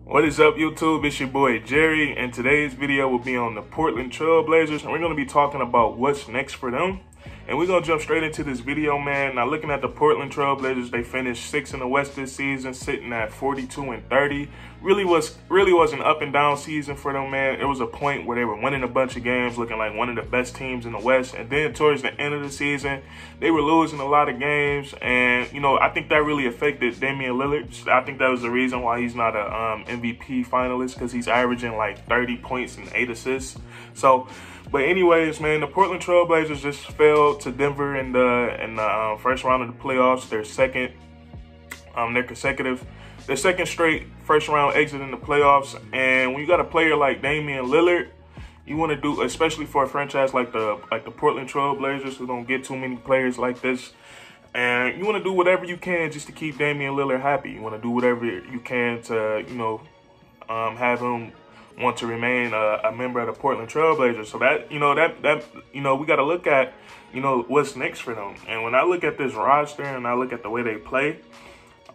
What is up, YouTube? It's your boy Jerry, and today's video will be on the Portland Trail Blazers, and we're going to be talking about what's next for them. And we're going to jump straight into this video, man. Now, looking at the Portland Trail Blazers, they finished 6th in the West this season, sitting at 42-30. Really was an up and down season for them, man. It was a point where they were winning a bunch of games, looking like one of the best teams in the West. And then towards the end of the season, they were losing a lot of games. And, you know, I think that really affected Damian Lillard. I think that was the reason why he's not a MVP finalist, because he's averaging like 30 points and 8 assists. So, but anyways, man, the Portland Trail Blazers just fell to Denver in the first round of the playoffs. Their second straight first round exit in the playoffs. And when you got a player like Damian Lillard, you want to do, especially for a franchise like the Portland Trail Blazers, who don't get too many players like this, and you want to do whatever you can just to keep Damian Lillard happy. You want to do whatever you can to, you know, have him want to remain a member of the Portland Trail Blazers. So that, you know, we got to look at, you know, what's next for them. And when I look at this roster and I look at the way they play,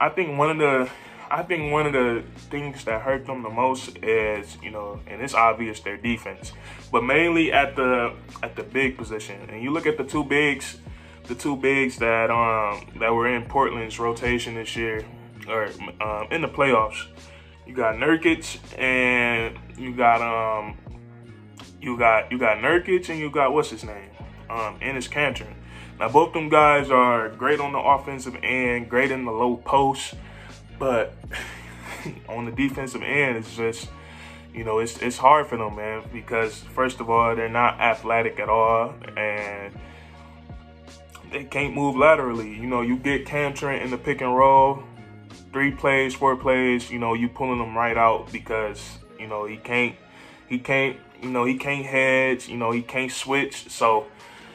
I think one of the things that hurt them the most is, you know, and it's obvious, their defense, but mainly at the big position. And you look at the two bigs that were in Portland's rotation this year, or in the playoffs. You got Nurkic, and you got Nurkic, and you got what's his name, Enes Kanter. Now both them guys are great on the offensive end, great in the low post, but on the defensive end, it's just, you know, it's hard for them, man, because first of all, they're not athletic at all, and they can't move laterally. You know, you get Kanter in the pick and roll, 3 plays, 4 plays, you know, you pulling them right out because, you know, he can't hedge, you know, he can't switch. So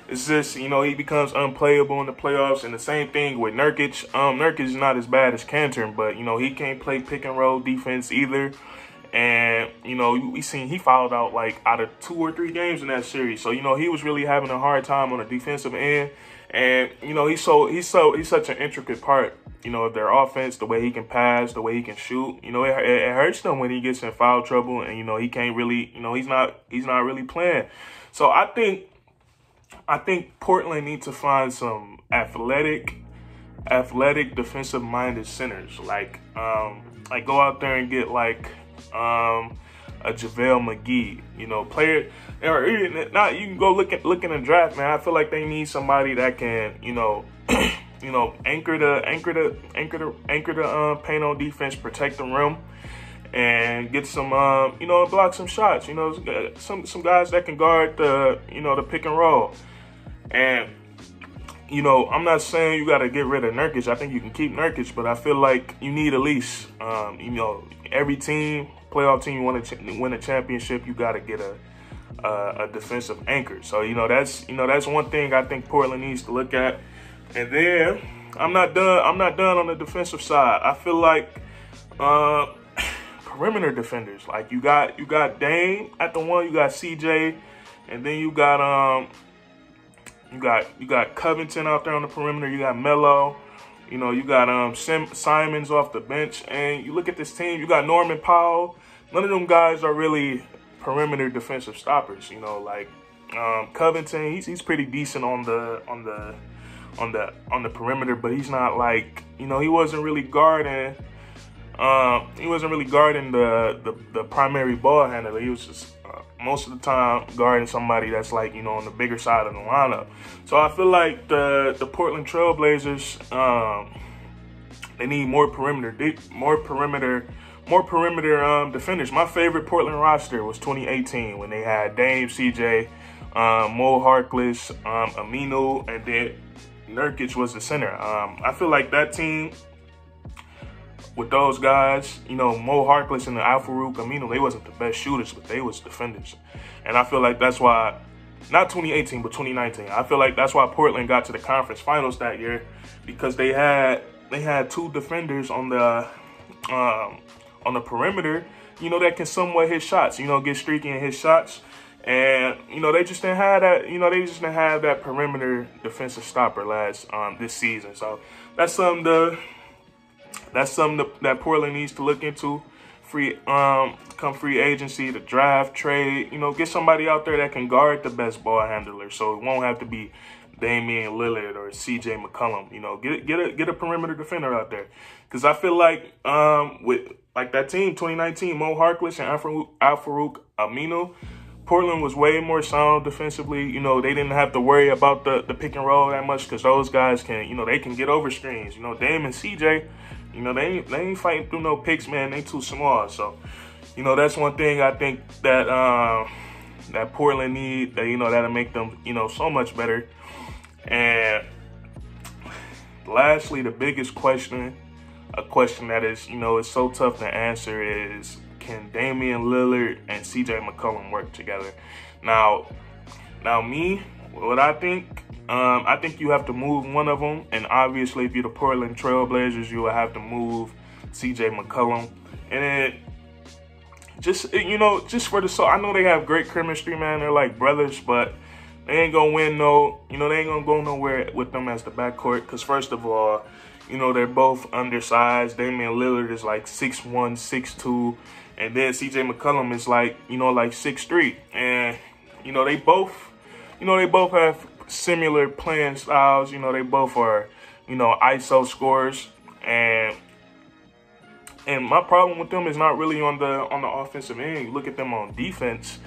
it's just, you know, he becomes unplayable in the playoffs. And the same thing with Nurkic. Nurkic is not as bad as Kanter, but, you know, he can't play pick and roll defense either. And, you know, we seen he fouled out like out of 2 or 3 games in that series. So, you know, he was really having a hard time on the defensive end. And, you know, he's such an intricate part, you know, of their offense, the way he can pass, the way he can shoot. You know, it hurts them when he gets in foul trouble, and, you know, he can't really, you know, he's not really playing. So I think Portland needs to find some athletic defensive minded centers, like go out there and get like a JaVale McGee, you know, player, or even not. You can go look in the draft, man. I feel like they need somebody that can, you know, you know, anchor the paint on defense, protect the rim, and get some, you know, block some shots. You know, some guys that can guard the, you know, the pick and roll. And, you know, I'm not saying you got to get rid of Nurkic. I think you can keep Nurkic, but I feel like you need at least, you know, every team, playoff team, you want to win a championship, you got to get a defensive anchor. So, you know, that's one thing I think Portland needs to look at. And then I'm not done on the defensive side. I feel like perimeter defenders, like you got Dame at the one, you got CJ, and then you got Covington out there on the perimeter. You got Melo. You know, you got Simons off the bench. And you look at this team, you got Norman Powell. None of them guys are really perimeter defensive stoppers. You know, like Covington, he's pretty decent on the perimeter, but he's not like, you know, he wasn't really guarding the primary ball handler. He was just most of the time guarding somebody that's like, you know, on the bigger side of the lineup. So I feel like the Portland Trail Blazers, they need more perimeter defenders. My favorite Portland roster was 2018 when they had Dame, CJ, Mo Harkless, Aminu, and then Nurkic was the center. I feel like that team with those guys, you know, Mo Harkless and the Al-Farouq Aminu, they wasn't the best shooters, but they was defenders. And I feel like that's why, not 2018, but 2019, I feel like that's why Portland got to the conference finals that year, because they had 2 defenders on the perimeter, you know, that can somewhat hit shots, you know, get streaky and hit shots. And, you know, they just didn't have that, you know, they just didn't have that perimeter defensive stopper this season. So that's something that Portland needs to look into. come free agency, the draft, trade, you know, get somebody out there that can guard the best ball handler. So it won't have to be Damian Lillard or CJ McCollum. You know, get a perimeter defender out there. Because I feel like with like that team, 2019, Mo Harkless and Al-Farouq Aminu, Portland was way more sound defensively. You know, they didn't have to worry about the pick and roll that much because those guys can, you know, they can get over screens. You know, Dame and CJ, you know, they ain't fighting through no picks, man. They too small. So, you know, that's one thing I think that that Portland need, that, you know, that'll make them, you know, so much better. And lastly, the biggest question, a question that is, you know, it's so tough to answer is, can Damian Lillard and CJ McCollum work together? Now me, what I think you have to move one of them. And obviously, if you're the Portland Trailblazers, you will have to move CJ McCollum. And then just, you know, just for the, so I know they have great chemistry, man. They're like brothers, but they ain't gonna win no, you know, they ain't gonna go nowhere with them as the backcourt. Because first of all, you know, they're both undersized. Damian Lillard is like 6'1", 6'2", and then CJ McCollum is like, you know, like 6'3". And, you know, they both have similar playing styles. You know, they both are, you know, ISO scorers. And my problem with them is not really on the offensive end. You look at them on defense,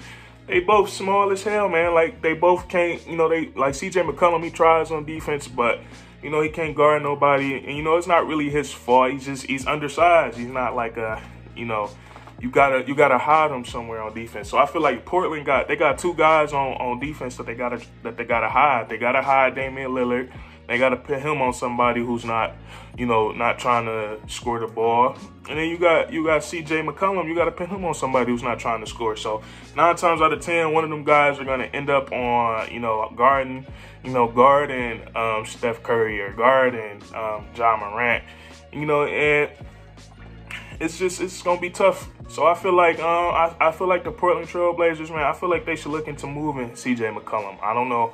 they both small as hell, man. Like, they both can't, you know, they, like CJ McCollum, he tries on defense, but, you know, he can't guard nobody. And, you know, it's not really his fault. He's undersized. He's not like a, you know, you gotta hide him somewhere on defense. So I feel like Portland they got two guys on defense that they gotta hide. They gotta hide Damian Lillard. They gotta put him on somebody who's not, you know, not trying to score the ball. And then you got CJ McCollum. You gotta put him on somebody who's not trying to score. So 9 times out of 10, one of them guys are gonna end up on, you know, guarding Steph Curry or guarding Ja Morant. You know, and it's gonna be tough. So I feel like I feel like the Portland Trailblazers, man, I feel like they should look into moving CJ McCollum. I don't know.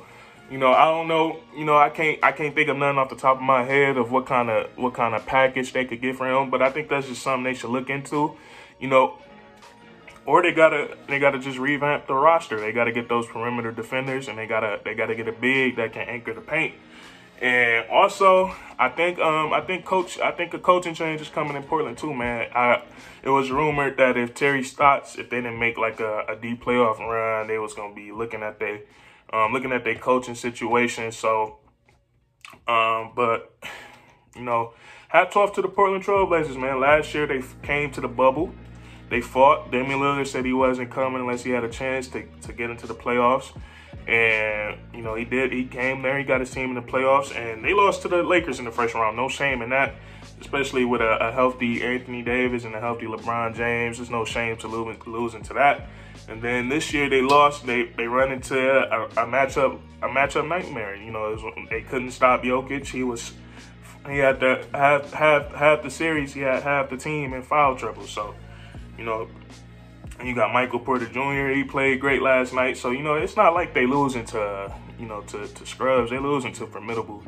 You know, I can't think of nothing off the top of my head of what kind of package they could get for him, but I think that's just something they should look into. You know, or they gotta just revamp the roster. They gotta get those perimeter defenders, and they gotta get a big that can anchor the paint. And also, I think a coaching change is coming in Portland too, man. It was rumored that if Terry Stotts, if they didn't make like a deep playoff run, they was gonna be looking at their coaching situation. So, but you know, hats off to the Portland Trailblazers, man. Last year they came to the bubble. They fought. Damian Lillard said he wasn't coming unless he had a chance to get into the playoffs. And, you know, he did. He came there. He got his team in the playoffs. And they lost to the Lakers in the first round. No shame in that, especially with a healthy Anthony Davis and a healthy LeBron James. There's no shame to losing to that. And then this year they lost. They run into a matchup nightmare. You know, they couldn't stop Jokic. He had to have the series. He had half the team in foul trouble. So, you know, and you got Michael Porter Jr. He played great last night. So, you know, it's not like they losing to, you know, to scrubs. They losing to formidable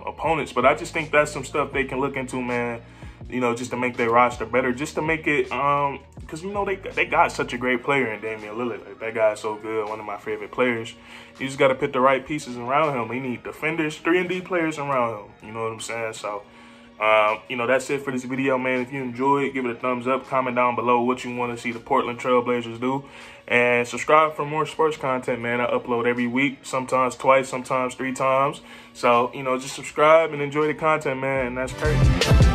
opponents. But I just think that's some stuff they can look into, man. You know, just to make their roster better, just to make it, because, you know, they got such a great player in Damian Lillard. Like, that guy's so good, one of my favorite players. You just got to put the right pieces around him. They need defenders, 3-and-D players around him. You know what I'm saying? So, you know, that's it for this video, man. If you enjoyed, give it a thumbs up. Comment down below what you want to see the Portland Trailblazers do. And subscribe for more sports content, man. I upload every week, sometimes twice, sometimes 3 times. So, you know, just subscribe and enjoy the content, man. And that's crazy.